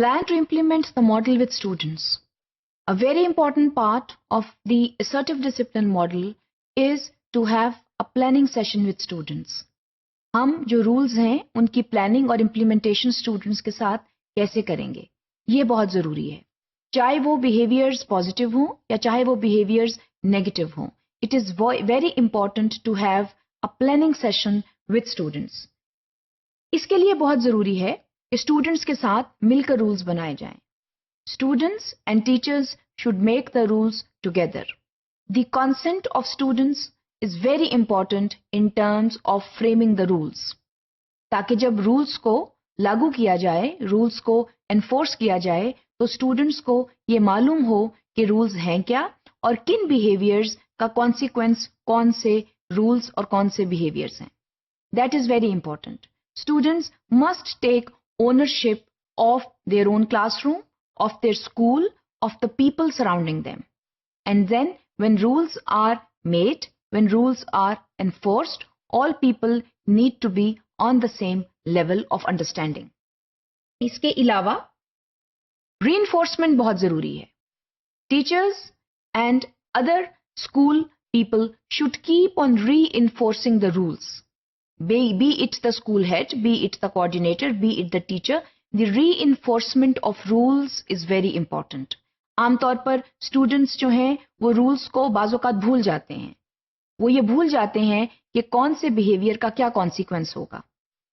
Plan to implement the model with students. A very important part of the assertive discipline model is to have a planning session with students. हम जो rules हैं उनकी planning और implementation students के साथ कैसे करेंगे, ये बहुत ज़रूरी है. चाहे वो बिहेवियर्स पॉजिटिव हों या चाहे वो बिहेवियर्स नेगेटिव हों, it is very important to have a planning session with students. इसके लिए बहुत ज़रूरी है कि स्टूडेंट्स के साथ मिलकर रूल्स बनाए जाएं. Students and teachers should make the rules together. The consent of students is very important in terms of framing the rules. ताकि जब रूल्स को लागू किया जाए, रूल्स को एनफोर्स किया जाए, तो स्टूडेंट्स को ये मालूम हो कि रूल्स हैं क्या और किन बिहेवियर्स का कॉन्सिक्वेंस कौन से रूल्स और कौन से बिहेवियर्स हैं. That is very important. Students must take ownership of their own classroom, of their school, of the people surrounding them. And then when rules are made, when rules are enforced, all people need to be on the same level of understanding. इसके अलावा reinforcement बहुत ज़रूरी है. Teachers and other school people should keep on reinforcing the rules. Be it the school head, be it the coordinator, be it the teacher, the reinforcement of rules is very important. आमतौर पर students जो हैं वो rules को बाज़-औक़ात भूल जाते हैं. वो ये भूल जाते हैं कि कौन से बिहेवियर का क्या कॉन्सिक्वेंस होगा.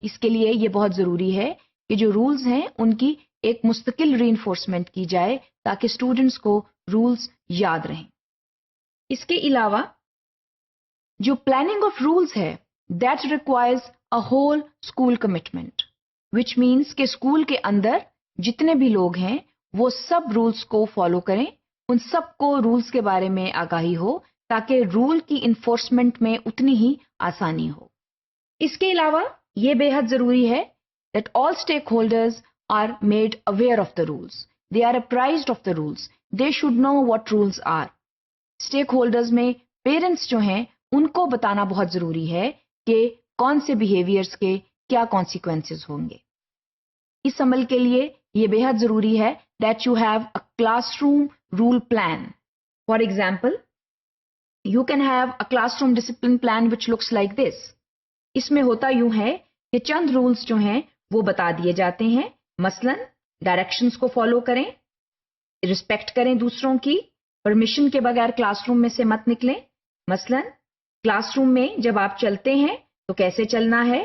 इसके लिए ये बहुत ज़रूरी है कि जो रूल्स हैं उनकी एक मुस्तकिल रीइंफोर्समेंट की जाए ताकि स्टूडेंट्स को रूल्स याद रहें. इसके अलावा जो प्लानिंग ऑफ रूल्स है that requires a whole school commitment, which means के स्कूल के अंदर जितने भी लोग हैं वो सब रूल्स को फॉलो करें, उन सबको रूल्स के बारे में आगाही हो ताकि रूल की इन्फोर्समेंट में उतनी ही आसानी हो. इसके अलावा ये बेहद ज़रूरी है that all stakeholders are made aware of the rules. They are apprised of the rules. They should know what rules are. Stakeholders में पेरेंट्स जो हैं उनको बताना बहुत ज़रूरी है कि कौन से बिहेवियर्स के क्या कॉन्सिक्वेंसेस होंगे. इस अमल के लिए ये बेहद ज़रूरी है that you have a classroom rule plan. For example, you can have a classroom discipline plan which looks like this. इसमें होता यूं है कि चंद रूल्स जो हैं वो बता दिए जाते हैं. मसलन डायरेक्शंस को फॉलो करें, रिस्पेक्ट करें दूसरों की, परमिशन के बगैर क्लासरूम में से मत निकलें. मसलन क्लासरूम में जब आप चलते हैं तो कैसे चलना है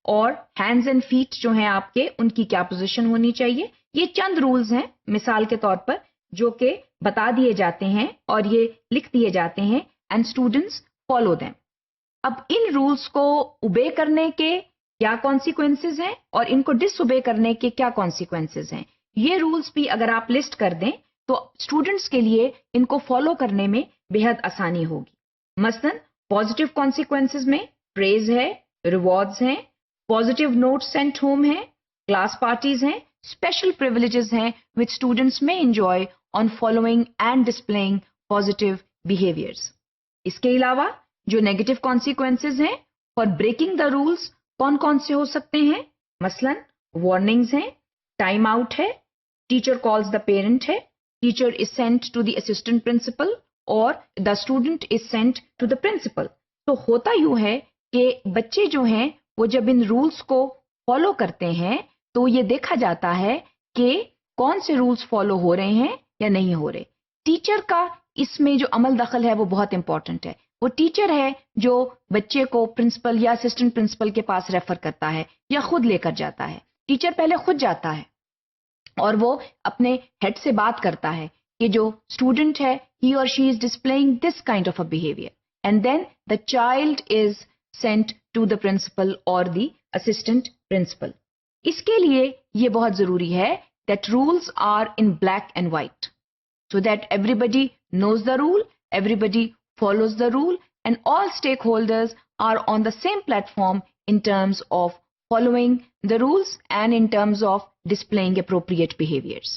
और हैंड्स एंड फीट जो हैं आपके उनकी क्या पोजीशन होनी चाहिए. ये चंद रूल्स हैं मिसाल के तौर पर जो कि बता दिए जाते हैं और ये लिख दिए जाते हैं एंड स्टूडेंट्स फॉलो देम. अब इन रूल्स को ओबे करने के क्या कॉन्सिक्वेंसेस हैं और इनको डिसओबे करने के क्या कॉन्सिक्वेंसेस हैं, ये रूल्स भी अगर आप लिस्ट कर दें तो स्टूडेंट्स के लिए इनको फॉलो करने में बेहद आसानी होगी. मसलन पॉजिटिव कॉन्सिक्वेंसेस में प्रेज है, रिवॉर्ड्स हैं, पॉजिटिव नोट्स सेंट होम है, क्लास पार्टीज हैं, स्पेशल प्रिविलेजेस हैं which students may enjoy on following and displaying positive behaviours. इसके अलावा जो नेगेटिव कॉन्सिक्वेंसेस हैं फॉर ब्रेकिंग द रूल्स कौन कौन से हो सकते हैं. मसलन वार्निंग्स हैं, टाइम आउट है, टीचर कॉल्स द पेरेंट है, teacher is sent to the assistant principal और the student is sent to the principal. तो होता यूं है कि बच्चे जो हैं वो जब इन रूल्स को फॉलो करते हैं तो ये देखा जाता है कि कौन से रूल्स फॉलो हो रहे हैं या नहीं हो रहे. टीचर का इसमें जो अमल दखल है वो बहुत इंपॉर्टेंट है. वो टीचर है जो बच्चे को प्रिंसिपल या असिस्टेंट प्रिंसिपल के पास रेफर करता है या खुद लेकर जाता है. टीचर पहले खुद जाता है और वो अपने हेड से बात करता है कि जो स्टूडेंट है ही और she is displaying this kind of a behaviour and then the child is sent to the principal और द असिस्टेंट प्रिंसिपल. इसके लिए ये बहुत ज़रूरी है that rules are in black and white so that everybody knows the rule, everybody follows the rule and all stakeholders are on the same platform in terms of following the rules and in terms of displaying appropriate behaviors.